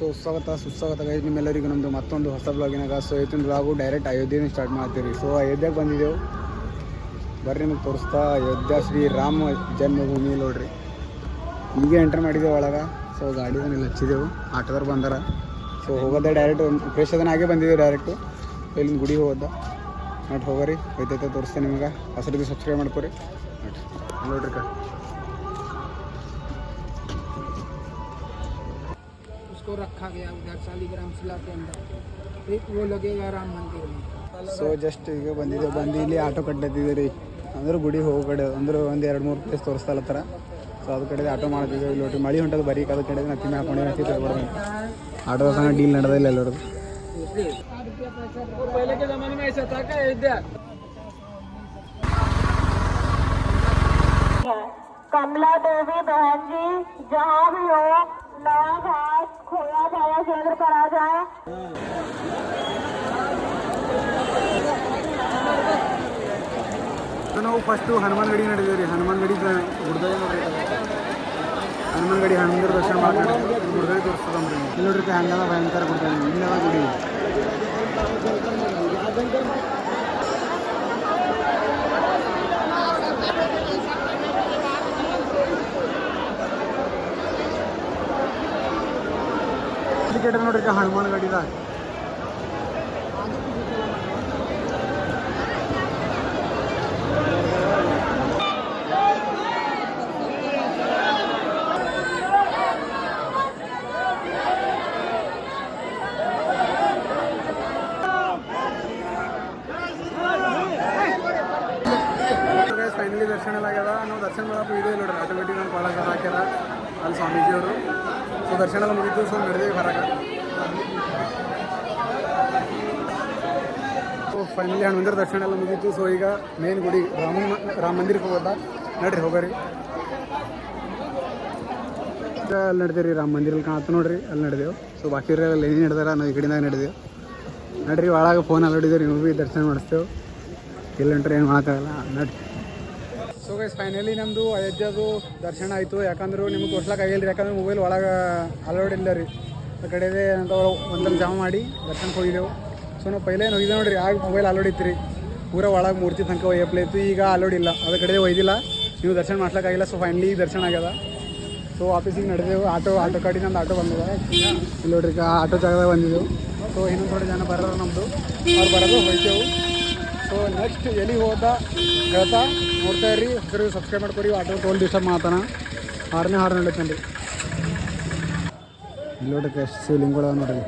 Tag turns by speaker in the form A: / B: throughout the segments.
A: So ಸುಸ್ವಾಗತ guys ನಿಮ್ಮೆಲ್ಲರಿಗೂ ನಮ್ಮದು ಮತ್ತೊಂದು ಹೊಸ ಬ್ಲಾಗಿನಾಗ. ಸೊ ಇವತ್ತಿನ ಬ್ಲಾಗು ಡೈರೆಕ್ಟ್ ಅಯೋಧ್ಯೆನ ಸ್ಟಾರ್ಟ್ ಮಾಡ್ತೀವಿ. ಸೊ ಅಯೋಧ್ಯೆಗೆ ಬಂದಿದ್ದೆವು, ಬರ್ರಿ ನಿಮಗೆ ತೋರಿಸ್ತಾ. ಅಯೋಧ್ಯ ಶ್ರೀ ರಾಮ ಜನ್ಮಭೂಮಿ ನೋಡ್ರಿ. ಈಗ ಎಂಟ್ರ್ ಮಾಡಿದ್ದೆವು ಒಳಗೆ. ಸೊ ಗಾಡಿದಲ್ಲಿ ಹಚ್ಚಿದೆವು, ಆಟೋದವ್ರು ಬಂದಾರ. ಸೊ ಹೋಗೋದೇ ಡೈರೆಕ್ಟ್ ಫ್ರೆಶ್ ಅದನ್ನ ಹಾಗೆ ಬಂದಿದ್ದೆವು ಡೈರೆಕ್ಟು. ಇಲ್ಲಿಂದ ಗುಡಿ ಹೋಗೋದ ನೋಡಿ ಹೋಗೋರಿ, ಹೋಯ್ತೈತೆ ತೋರಿಸ್ತೇನೆ ನಿಮಗೆ. ಹೊಸರಿಗೆ ಸಬ್ಸ್ಕ್ರೈಬ್ ಮಾಡ್ಕೊರಿ ನೋಡ್ರಿ ಕ
B: रखा गया उधर शालीग्राम शिला के अंदर, एक वो लगेगा राम मंदिर में.
A: ಸೊ ಜಸ್ಟ್ ಈಗ ಬಂದು ಇಲ್ಲಿ ಆಟೋ ಕಟ್ಲತ್ತಿದ್ದೆ ರೀ. ಅಂದ್ರೆ ಗುಡಿ ಹೋಗೋ ಕಡೆ ಅಂದ್ರೆ ಒಂದು 2-3 ಪ್ಲೇಸ್ ತೋರಿಸ್ತಾಲತ್ತಾರ. ಸೊ ಅದ್ರ ಕಡೆ ಆಟೋ ಮಾಡ್ತಿದ್ದೇವೆ. ಇಲ್ಲಿ ನೋಡ್ರಿ ಮಳೆ ಹೊಂಟದು ಬರೀ ಅದ್ರ ಕಡೆ ನತ್ತಿ ಹಾಕೊಂಡು ಬರ್ಬೋದು. ಆಟೋದ ಸಹ ಡೀಲ್ ನಡೆದಿಲ್ಲ ಎಲ್ಲರೂ.
B: पहले के जमाने में ऐसा था क्या अयोध्या?
C: कमला देवी बहन जी जहाँ भी हो, नया घाट खोया जाए, केंद्र करा जाए.
A: ನಾವು ಫಸ್ಟು ಹನುಮಾನ್ ಗಡಿ ನಡೆದೇವೆ ರೀ. ಹನುಮಾನ್ ಗಡಿ ಗುಡ್ದಾಗ ನೋಡ್ರಿ, ಹನುಮಾನ್ ಗಡಿ ಹನುಮಂದಿರ ದರ್ಶನ ಮಾಡಿ ಗುಡ್ದಾಗ ತೋರಿಸ್ತದಮ್ರಿ. ಇಲ್ಲಿ ನೋಡ್ರಿ ಹಂಗದ ಭಯಂಕರ ಗುಡ್ದಾಗ ಇಲ್ಲದ ಗುಡಿ. ನೋಡ್ರಿ ಹನುಮಾನ್ ಗಡಿದಾಗ ಫೈನಲಿ ದರ್ಶನ ಎಲ್ಲ ಆಗ್ಯದ. ನಾವು ದರ್ಶನ ಮಾಡಕ್ಕೆ ಇದೆ ನೋಡ್ರಿ, ಆಟೋಮೆಟಿಕ್ ನಾನು ಭಾಳ ಜನ ಹಾಕ್ಯಾರ ಅಲ್ಲಿ ಸ್ವಾಮೀಜಿಯವರು. ಸೊ ದರ್ಶನ ಎಲ್ಲ ಮುಗಿತು. ಸೊ ನಡೆದೇವಿ ಹೊರಗೆ. ಸೊ ಫೈನಲಿ ಹನುಮಂದಿರ ದರ್ಶನ ಎಲ್ಲ ಮುಗೀತು. ಸೊ ಈಗ ಮೇನ್ ಗುಡಿ ರಾಮ ಮಂದಿರಕ್ಕೆ ಹೋಗೋದ ನಡ್ರಿ ಹೋಗೋರಿ. ಅಲ್ಲಿ ನಡೆದೇವೆ ರೀ, ರಾಮ ಮಂದಿರಲ್ಲಿ ಕಾಣತ್ತು ನೋಡ್ರಿ, ಅಲ್ಲಿ ನಡೆದೇವು. ಸೊ ಬಾಕಿ ಎಲ್ಲ ಏನೇನು ನಡೆದಾರ ನಾವು ಈ ಕಡೆದಾಗ ನಡೆದೇವು. ನಡ್ರಿ ಒಳಗೆ ಫೋನ್ ಅಲ್ಲಿದ್ದೇವೆ, ನೀವು ಭೀ ದರ್ಶನ ಮಾಡಿಸ್ತೇವೆ. ಇಲ್ಲ ನಡ್ರಿ ಏನು ಮಾಡೋಕ್ಕಾಗಲ್ಲ ನಡ್ರಿ. ಸೊ ಗೈಸ್ ಫೈನಲಿ ನಮ್ಮದು ಅಯೋಧ್ಯದು ದರ್ಶನ ಆಯಿತು. ಯಾಕಂದ್ರೆ ನಿಮ್ಗೆ ತೋರ್ಸ್ಲಿಕ್ಕಾಗಿಲ್ಲ ರೀ, ಯಾಕಂದ್ರೆ ಮೊಬೈಲ್ ಒಳಗೆ ಅಲೋಡ್ ಇಲ್ಲ ರೀ. ಆ ಕಡೆದೇ ಅಂತ ಒಂದಲ್ಲಿ ಜಾಮ ಮಾಡಿ ದರ್ಶನಕ್ಕೆ ಹೋಗಿದ್ದೆವು. ಸೊ ನಾವು ಪೈಲೇ ಹೋಗಿದ್ದೆ ನೋಡಿರಿ, ಆಗ ಮೊಬೈಲ್ ಅಲೋಡ್ ಇತ್ತು ರೀ. ಪೂರ ಒಳಗೆ ಮೂರ್ತಿ ತನಕ ಒಯ್ಯಪ್ಲೆ ಇತ್ತು. ಈಗ ಅಲೋಡ್ ಇಲ್ಲ, ಅದ್ರ ಕಡೆ ಒಯ್ದಿಲ್ಲ, ನೀವು ದರ್ಶನ ಮಾಡ್ಲಿಕ್ಕಾಗಿಲ್ಲ. ಸೊ ಫೈನಲಿ ಈಗ ದರ್ಶನ ಆಗ್ಯದ. ಸೊ ಆಫೀಸಿಗೆ ನಡೆದೆವು. ಆಟೋ ಕಡೆ ನಮ್ದು ಆಟೋ ಬಂದಿದೆ. ಇಲ್ಲಿ ನೋಡ್ರಿ ಆಟೋ ಜಾಗದಾಗ ಬಂದಿದ್ದೆವು. ಸೊ ಇನ್ನೊಂದು ಥೋಡೆ ಜನ ಬರೋರು ನಮ್ಮದು, ಅವ್ರು ಬರೋದು ಹೋಯ್ತೇವು. ಸೊ ನೆಕ್ಸ್ಟ್ ಎಲ್ಲಿ ಹೋದ ಹೇಳ್ತಾ ನೋಡ್ತಾ ಇರ್ರಿ. ಹೊಸರಿಗೆ ಸಬ್ಸ್ಕ್ರೈಬ್ ಮಾಡ್ಕೊರಿ. ಆಟೋ ಟೋಲ್ ಡಿಸ್ಟರ್ಬ್ ಮಾಡ್ತಾನೆ, ಹಾರನೇ ನಡೀತಾನೆ ರೀ. ಇಲ್ಲಿ ನೋಡ್ರಿ ಎಷ್ಟು ಶಿವಲಿಂಗಗಳು ನೋಡ್ರಿ,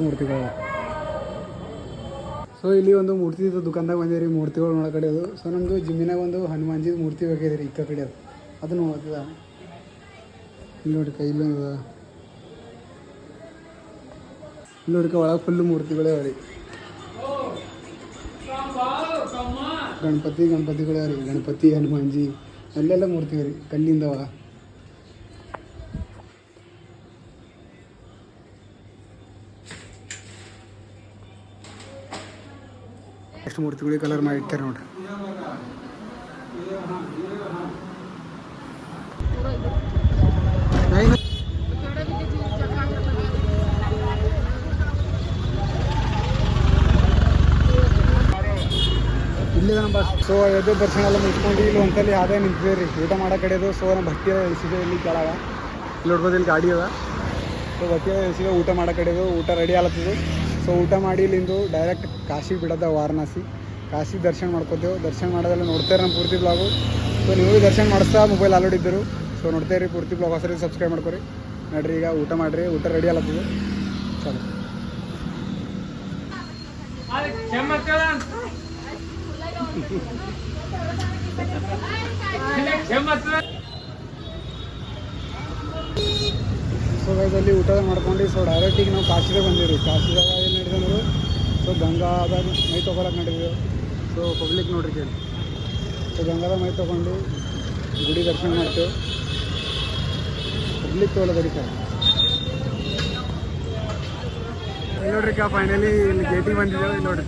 A: ಮೂರ್ತಿಗಳು. ಸೊ ಇಲ್ಲಿ ಒಂದು ಮೂರ್ತಿ ದುಕಾನ್ದಾಗ ಬಂದಿರಿ, ಮೂರ್ತಿಗಳು ನೋಡೋ ಕಡೆ ಅದು. ಸೊ ನಮ್ಮದು ಜಿಮ್ಮಿನಾಗ ಒಂದು ಹನುಮಾನ್ಜಿ ಮೂರ್ತಿ ಬೇಕಿದೆ ರೀ, ಇಕ್ಕ ಕಡೆ ಅದು ಅದನ್ನು ಹೋಗ್ತದ. ಇಲ್ಲಿ ನೋಡ್ರಿ ಇಲ್ಲಿ ನೋಡ್ರಿ ಒಳಗೆ ಫುಲ್ಲು ಮೂರ್ತಿಗಳೇ ಅವ ರೀ. ಗಣಪತಿಗಳೇ ರೀ, ಗಣಪತಿ ಹನುಮಾನ್ಜಿ ಅಲ್ಲೆಲ್ಲ ಮೂರ್ತಿ ರೀ ಕಲ್ಲಿಂದವ. ಎಷ್ಟು ಮೂರ್ತಿಗಳಿಗೆ ಕಲರ್ ಮಾಡಿ ಇಟ್ಟಾರೆ ನೋಡ್ರಿ. ಇಲ್ಲಿದೆ ನಮ್ಮ ಬಸ್. ಸೊ ಅಯೋಧ್ಯೆ ದರ್ಶನ ಎಲ್ಲ ಮುಗಿಸ್ಕೊಂಡು ಇಲ್ಲಿ ಒಂದ್ಸಲಿ ಅದೇ ನಿಂತಿದೆ ರೀ ಊಟ ಮಾಡೋ ಕಡೆದು. ಸೊ ನಮ್ಮ ಭಕ್ತಿ ಇಳಿಸಿದೆ ಇಲ್ಲಿ ಕೆಳಗ. ಇಲ್ಲಿ ನೋಡ್ಬೋದು ಇಲ್ಲಿ ಗಾಡಿ ಅದ. ಸೊ ಭಕ್ತಿ ಇಳಿಸಿದೆ ಊಟ ಮಾಡೋ ಕಡೆದು. ಊಟ ರೆಡಿ ಆಲತ್ತಿದ್ದು. ಸೊ ಊಟ ಮಾಡಿ ಇಲ್ಲಿಂದು ಡೈರೆಕ್ಟ್ ಕಾಶಿಗೆ ಬಿಡೋದ, ವಾರಣಾಸಿ. ಕಾಶಿಗೆ ದರ್ಶನ ಮಾಡ್ಕೋತೇವೆ. ದರ್ಶನ ಮಾಡೋದೆಲ್ಲ ನೋಡ್ತಾರೆ ನಮ್ಮ ಪೂರ್ತಿ ಬ್ಲಾಗು. ಸೊ ನೀವು ದರ್ಶನ ಮಾಡಿಸ್ತಾ ಮೊಬೈಲ್ ಅಲೋಡ್ ಇದ್ದರು. ಸೊ ನೋಡ್ತಾ ಇರಿ ಪೂರ್ತಿ ಬ್ಲಾಗ್. ಹೊಸರಿಗೆ ಸಬ್ಸ್ಕ್ರೈಬ್ ಮಾಡ್ಕೊರಿ. ನೋಡ್ರಿ ಈಗ ಊಟ ಮಾಡಿರಿ, ಊಟ ರೆಡಿ ಆಲತ್ತಿದ್ದು. ಚಲೋ ಸೊ ಗೈದಲ್ಲಿ ಊಟ ಮಾಡ್ಕೊಂಡು ಸೊ ಡೈರೆಕ್ಟಿಗೆ ನಾವು ಕಾಶಿದಾಗ ಬಂದಿವಿ. ಕಾಶಿದಾಗ ಏನು ನಡೆದಂದ್ರು ಸೊ ಗಂಗಾದಾಗ ಮೈ ತೊಗೊಳಕ್ಕೆ ನಡೆದಿದ್ದೆವು. ಸೊ ಪಬ್ಲಿಕ್ ನೋಡ್ರಿ ಕೇಳಿ. ಸೊ ಗಂಗಾದಾಗ ಮೈ ತೊಗೊಂಡು ಗುಡಿ ದರ್ಶನ ಮಾಡ್ತೇವೆ. ಪಬ್ಲಿಕ್ ತೊಗೊಳೋದರಿ ಸರ್. ನೋಡ್ರಿ ಫೈನಲಿ ಇಲ್ಲಿ ಗೇಟಿಗೆ ಬಂದಿದ್ದೇವೆ. ಇಲ್ಲಿ ನೋಡ್ರಿ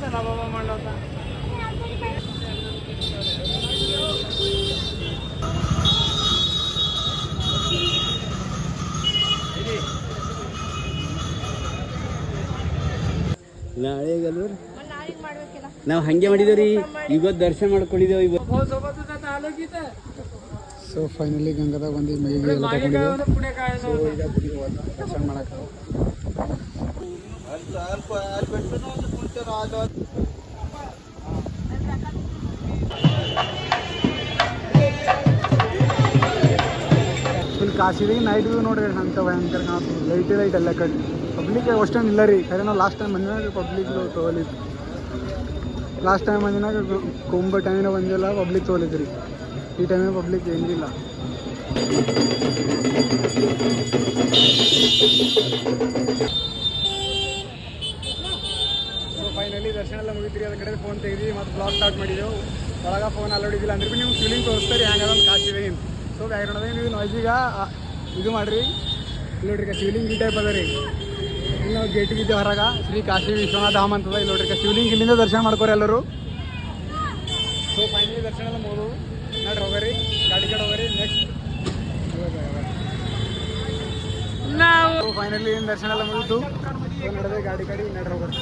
A: ನಾಳೆ ನಾವು ಹಂಗೆ ಮಾಡಿದೇವ್ರಿ ಇವತ್ತು ದರ್ಶನ ಮಾಡ್ಕೊಂಡಿದ್ದೇವೆ ಇವತ್ತು. ಸೊ ಫೈನಲಿ ಗಂಗಾದಾಗ ಬಂದು ಮೈಗೆ ಎಲ್ಲ ತಗೊಂಡಿದ್ದೇವೆ. ಸೊ ಈಗ ಗುಡಿಗೆ ಹೋದ ದರ್ಶನ ಮಾಡಕ್ಕೆ ಇಲ್ಲಿ ಕಾಶಿದಾಗ ನೈಟ್ ವ್ಯೂ ನೋಡ್ರಿ ಅಂತ ಭಯಂಕರ ಕಾಣತ್ತು. ಲೈಟ್ ಎಲ್ಲ ಕಡೆ ಪಬ್ಲಿಕ್ ಅಷ್ಟೇನು ಇಲ್ಲ ರೀ. ಖರೆ ನಾವು ಲಾಸ್ಟ್ ಟೈಮ್ ಬಂದಿನಾಗ ಪಬ್ಲಿಕ್ ತೊಗೊಲಿತ್ತು. ಲಾಸ್ಟ್ ಟೈಮ್ ಬಂದಿನಾಗ ಕುಂಭ ಟೈಮಿನ ಬಂದಿಲ್ಲ, ಪಬ್ಲಿಕ್ ತೊಗೊಲಿತ್ತು ರೀ. ಈ ಟೈಮಿನ ಪಬ್ಲಿಕ್ ಏನಿಲ್ಲ. ಸೊ ಫೈನಲಿ ದರ್ಶನ ಎಲ್ಲ ಮುಗಿತ್ರಿ. ಅದ್ರ ಕಡೆ ಫೋನ್ ತೆಗೆದು ಮತ್ತು ಬ್ಲಾಗ್ ಸ್ಟಾರ್ಟ್ ಮಾಡಿದೆವು. ಒಳಗೆ ಫೋನ್ ಅಲ್ಲೋಡಿದ್ದಿಲ್ಲ ಅಂದ್ರೆ ಭೀ ನೀವು ಫೀಲಿಂಗ್ ತೋರಿಸ್ತಾರೆ ಹ್ಯಾಂಗದ ಒಂದು ಕಾಶಿದೆ. ಸೊ ಬ್ಯಾಕ್ಗ್ರೌಂಡ್ದಾಗ ನೀವು ನಾಯ್ಸಿಗ ಇದು ಮಾಡಿರಿ. ಇಲ್ಲಿ ನೋಡ್ರಿ ಶಿವಲಿಂಗ್ ಈ ಟೈಪ್ ಅದ ರೀ. ಇಲ್ಲಿ ನಾವು ಗೇಟಿಗಿದ್ದೆ ಹೊರಗೆ ಶ್ರೀ ಕಾಶಿ ವಿಶ್ವನಾಥ ಧಾಮ ಅಂತದ. ಇಲ್ಲಿ ನೋಡ್ರಿ ಶಿವಲಿಂಗ್ ಇಲ್ಲಿಂದ ದರ್ಶನ ಮಾಡ್ಕೋರಿ ಎಲ್ಲರೂ. ಸೊ ಫೈನಲಿ ದರ್ಶನ ಎಲ್ಲ ಮುಗಿದು ನಡ್ರಿ ಹೋಗ್ರಿ, ಗಾಡಿ ಕಡೆ ಹೋಗ್ರಿ. ನೆಕ್ಸ್ಟ್ ನಾವು ಫೈನಲಿ ದರ್ಶನ ಎಲ್ಲ ಮುಗಿದು ನಡೆದೆ ಗಾಡಿ ಕಡೆ ನಡ್ರಿ ಹೋಗ್ರಿ.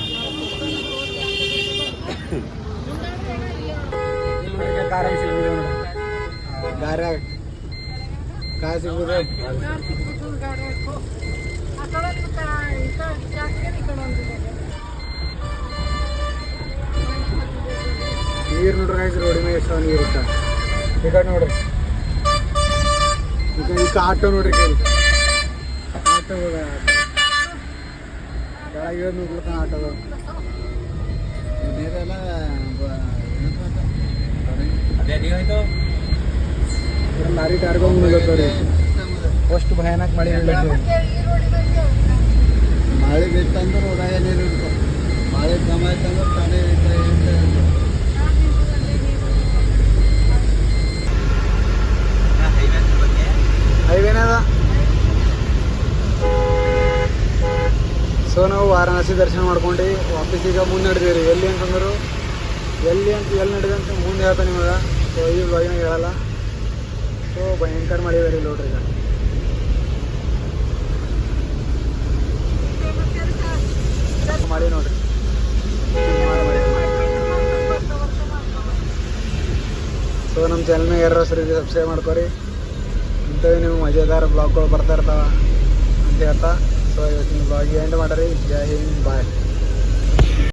A: ಕಾರ ಸಿಗ್ಬೋದು ನೋಡ್ರಿ, ಗಾರ काय ಸಿಗ್ಬೋದು. ನೀರು ನೋಡ್ರಿ ರೋಡಿ ಮೇಲೆ ಎಷ್ಟು ನೀರು ಇರ್ತ. ಈ ಕಡೆ ನೋಡ್ರಿ, ಈಗ ಆಟೋ ನೋಡ್ರಿ ಕೈ ಆಟೋ ಕೆಳಗೆ ನೋಡ್ಲತ್ತಾನ ಆಟೋದ ನೀರೆಲ್ಲ ಲಾರಿ ಟೈರ್ಗಳು ಮುಳುಗತ್ತವ್ರಿ. ಅಷ್ಟು ಭಯಾನಕ ಮಳೆ ಬೀಳತ್ತೆ. ಮಳೆ ಬಿತ್ತಂದ್ರೆ ಹೊರಗೆ ನೀರು ಇರ್ತವೆ. ಮಳೆ ಕಮ್ಮಿ ಆಯ್ತಂದ್ರೆ ತಾನೇ ಹೈವೇನೇ ಅದ. ಸೊ ನಾವು ವಾರಾಣಸಿ ದರ್ಶನ ಮಾಡ್ಕೊಂಡು ವಾಪಸ್ ಈಗ ಮುಂದೆ ನಡೆದೀವಿ ರೀ. ಎಲ್ಲಿ ಅಂತಂದ್ರು ಎಲ್ಲಿ ನಡೆದೆ ಅಂತ ಮುಂದೆ ಹೇಳ್ತಾ ನಿಮಗೆ. ಸೊ ಈ ಬ್ಲಾಗಿನ ಹೇಳಲ್ಲ. ಸೊ ಭಯಂಕರ ಮಳೆ ಇದೆ ರೀ ನೋಡ್ರಿ. ಈಗ ಮಾಡಿ ನೋಡ್ರಿ. ಸೊ ನಮ್ಮ ಚಾನಲ್ನ ಯಾರು ಸಬ್ಸ್ಕ್ರೈಬ್ ಮಾಡ್ಕೊರಿ. ಇಂಥವು ನೀವು ಮಜಾದಾರ ಬ್ಲಾಗ್ಗಳು ಬರ್ತಾ ಇರ್ತಾವ ಅಂತ ಹೇಳ್ತಾ ಸೊ ಇವತ್ತಿನ ಬ್ಲಾಗ್ ಎಂಡ್ ಮಾಡ್ರಿ. ಜೈ ಹಿಂದ್, ಬಾಯ್.